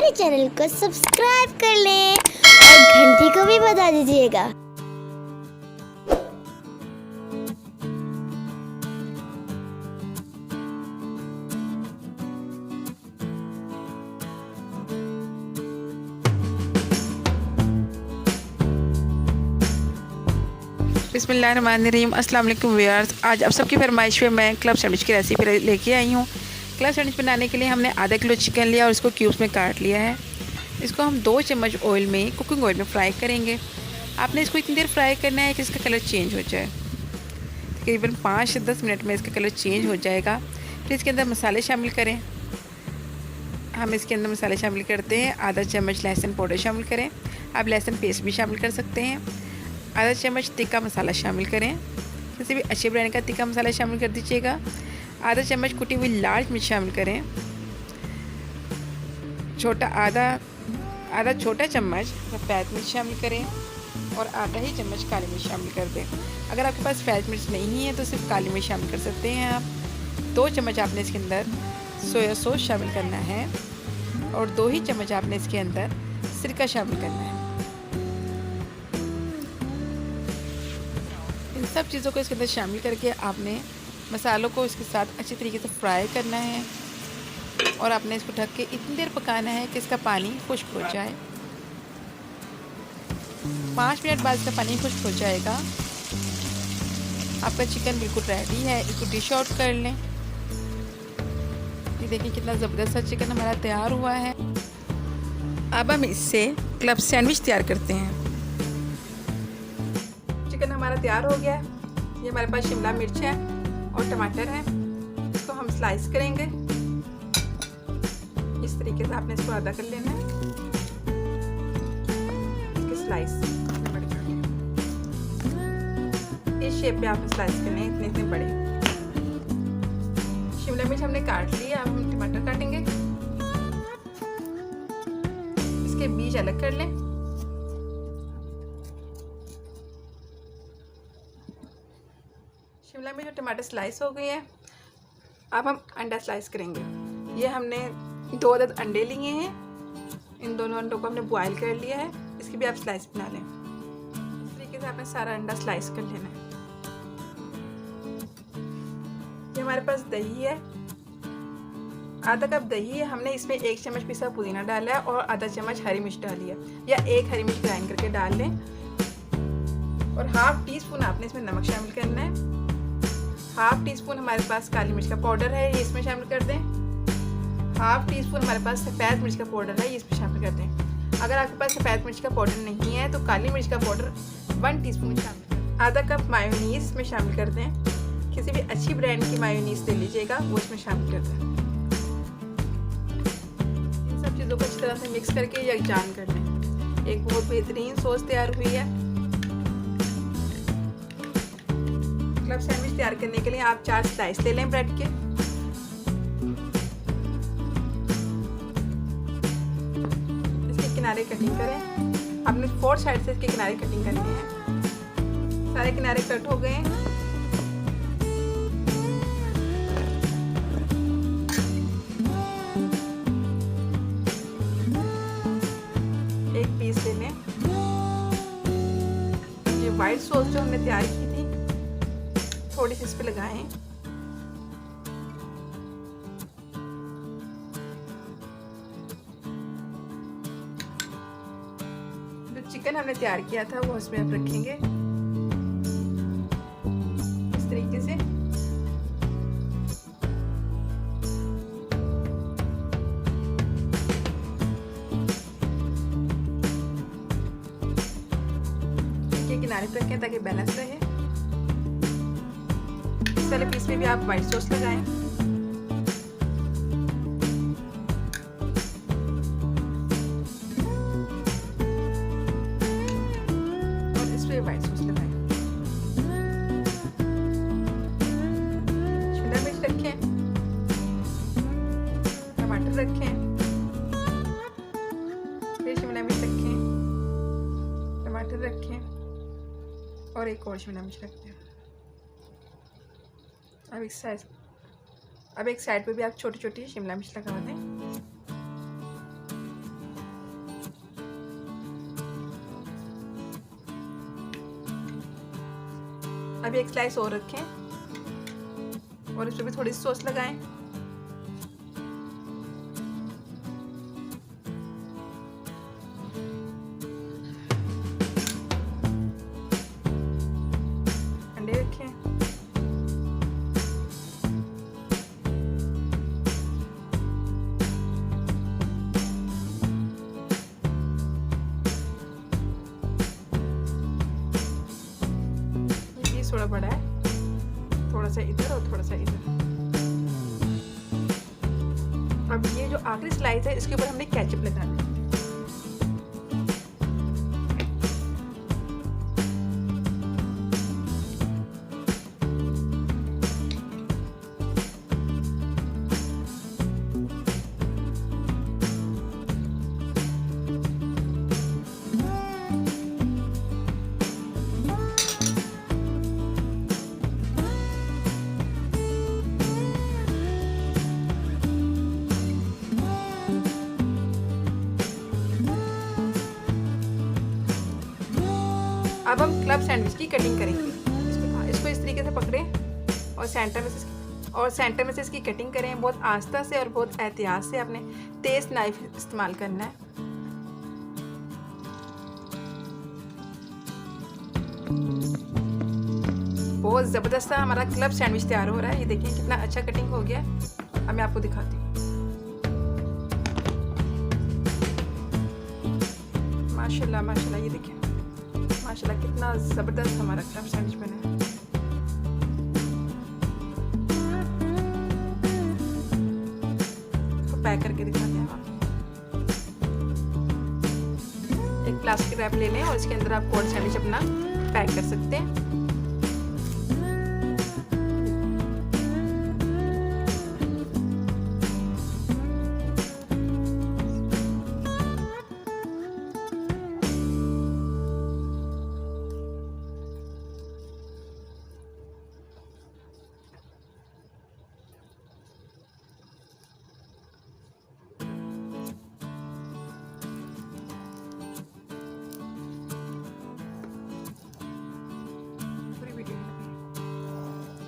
हमारे चैनल को सब्सक्राइब कर लें और घंटी को भी बजा दीजिएगा। बिस्मिल्लाहिर्रहमानिर्रहीम। अस्सलाम वालेकुम व्यूअर्स। आज आप सबकी फरमाइश पे मैं क्लब सैंडविच की रेसिपी लेके आई हूँ। क्लब सैंडविच बनाने के लिए हमने आधा किलो चिकन लिया और इसको क्यूब्स में काट लिया है। इसको हम 2 चम्मच ऑयल में, कुकिंग ऑयल में फ्राई करेंगे। आपने इसको इतनी देर फ्राई करना है कि इसका कलर चेंज हो जाए। तकरीबन 5 से 10 मिनट में इसका कलर चेंज हो जाएगा। फिर इसके अंदर मसाले शामिल करें। हम इसके अंदर मसाले शामिल करते हैं। आधा चम्मच लहसुन पाउडर शामिल करें। आप लहसुन पेस्ट भी शामिल कर सकते हैं। आधा चम्मच तिक्का मसाला शामिल करें। किसी भी अच्छे ब्रांड का तिक्का मसाला शामिल कर दीजिएगा। आधा चम्मच कुटी हुई लाल मिर्च शामिल करें। आधा छोटा चम्मच सफ़ेद मिर्च शामिल करें और आधा ही चम्मच काली मिर्च शामिल कर दें। अगर आपके पास सफ़ेद मिर्च नहीं है तो सिर्फ काली मिर्च शामिल कर सकते हैं आप। 2 चम्मच आपने इसके अंदर सोया सॉस शामिल करना है और 2 ही चम्मच आपने इसके अंदर सिरका शामिल करना है। इन सब चीज़ों को इसके अंदर शामिल करके आपने मसालों को इसके साथ अच्छी तरीके से फ्राई करना है और आपने इसको ढक के इतनी देर पकाना है कि इसका पानी खुश्क हो जाए। 5 मिनट बाद इसका पानी खुश्क हो जाएगा। आपका चिकन बिल्कुल रेडी है। इसको डिश आउट कर लें। ये देखिए कितना ज़बरदस्त सा चिकन हमारा तैयार हुआ है। अब हम इससे क्लब सैंडविच तैयार करते हैं। चिकन हमारा तैयार हो गया है। ये हमारे पास शिमला मिर्च है और टमाटर है। इसको हम स्लाइस करेंगे। इस तरीके से आपने इसको आधा कर लेना है। इसके स्लाइस इस शेप पे आपने स्लाइस करने हैं, इतने इतने बड़े। शिमला मिर्च हमने काट लिया। अब हम टमाटर काटेंगे। इसके बीज अलग कर लें। शिमला मिर्च और टमाटर स्लाइस हो गए हैं। अब हम अंडा स्लाइस करेंगे। ये हमने 2 अदद अंडे लिए हैं। इन दोनों अंडों को हमने बॉयल कर लिया है। इसकी भी आप स्लाइस बना लें। इस तरीके से आपने सारा अंडा स्लाइस कर लेना है। ये हमारे पास दही है। आधा कप दही है। हमने इसमें 1 चम्मच पिसा पुदीना डाला है और आधा चम्मच हरी मिर्च डाली है या 1 हरी मिर्च ग्राइंड करके डाल लें। और ½ टीस्पून आपने इसमें नमक शामिल करना है। ½ टीस्पून हमारे पास काली मिर्च का पाउडर है, ये इसमें शामिल कर दें। ½ टीस्पून हमारे पास सफ़ेद मिर्च का पाउडर है, ये इसमें शामिल कर दें। अगर आपके पास सफ़ेद मिर्च का पाउडर नहीं है तो काली मिर्च का पाउडर 1 टीस्पून शामिल करें। आधा कप मायोनीज़ में शामिल कर दें। किसी भी अच्छी ब्रांड की मायोनीज़ ले लीजिएगा, वो इसमें शामिल कर दें। इन सब चीज़ों को अच्छी तरह से मिक्स करके यकजान कर लें। एक बहुत बेहतरीन सॉस तैयार हुई है। क्लब सैंडविच तैयार करने के लिए आप 4 स्लाइस ले लें ब्रेड के। इसके किनारे कटिंग करें। आपने 4 साइड से इसके किनारे कटिंग करनी है। सारे किनारे कट हो गए। एक पीस ले लें। ये वाइट सॉस जो हमने तैयार की थी थोड़ी सी इस पे लगाएं। जो चिकन हमने तैयार किया था वो उसमें आप रखेंगे इस तरीके से। इसके किनारे पे रखें ताकि बैलेंस रहे। इस वाले पीस में भी आप वाइट सॉस लगाएं। और इस पे वाइट सॉस लगाएं। शिमला मिर्च रखें, टमाटर रखें, फिर शिमला मिर्च रखें, टमाटर रखें और एक और शिमला मिर्च रखते हैं। अब एक साइड पे भी आप छोटी छोटी शिमला मिर्च लगा दें। अभी एक स्लाइस और रखें और इस पर भी थोड़ी सी सॉस लगाएं। अंडे रखें। ये थोड़ा बड़ा है, थोड़ा सा इधर और थोड़ा सा इधर। अब ये जो आखिरी स्लाइस है इसके ऊपर हमने केचप लगाना है। अब हम क्लब सैंडविच की कटिंग करेंगे। इसको इस तरीके से पकड़ें और सेंटर में से इसकी कटिंग करें। बहुत आस्था से और बहुत एहतियात से आपने तेज नाइफ इस्तेमाल करना है। बहुत ज़बरदस्त हमारा क्लब सैंडविच तैयार हो रहा है। ये देखिए कितना अच्छा कटिंग हो गया है। अब मैं आपको दिखाती हूँ। माशाल्लाह माशाल्लाह, ये देखिए माशाल्लाह कितना ज़बरदस्त हमारा क्लब सैंडविच बना है। तो पैक करके दिखाते हैं आप। एक प्लास्टिक रैप ले लें और इसके अंदर आप कोल्ड सैंडविच अपना पैक कर सकते हैं।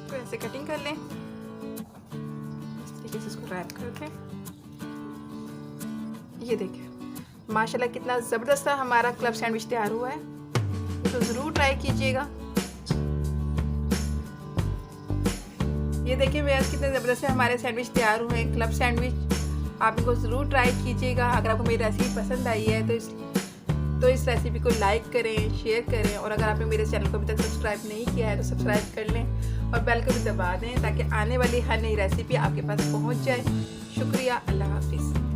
तो ऐसे कटिंग कर लें, इस तरीके से इसको रैप करके। ये देखिए माशाल्लाह कितना ज़बरदस्त हमारा क्लब सैंडविच तैयार हुआ है। तो ज़रूर ट्राई कीजिएगा। ये देखिए व्यूअर्स कितने ज़बरदस्त हमारे सैंडविच तैयार हुए हैं, क्लब सैंडविच। आप इनको ज़रूर ट्राई कीजिएगा। अगर आपको मेरी रेसिपी पसंद आई है तो इस रेसिपी को लाइक करें, शेयर करें और अगर आपने मेरे चैनल को अभी तक सब्सक्राइब नहीं किया है तो सब्सक्राइब कर लें और बेल को भी दबा दें ताकि आने वाली हर नई रेसिपी आपके पास पहुंच जाए। शुक्रिया, अल्लाह हाफिज़।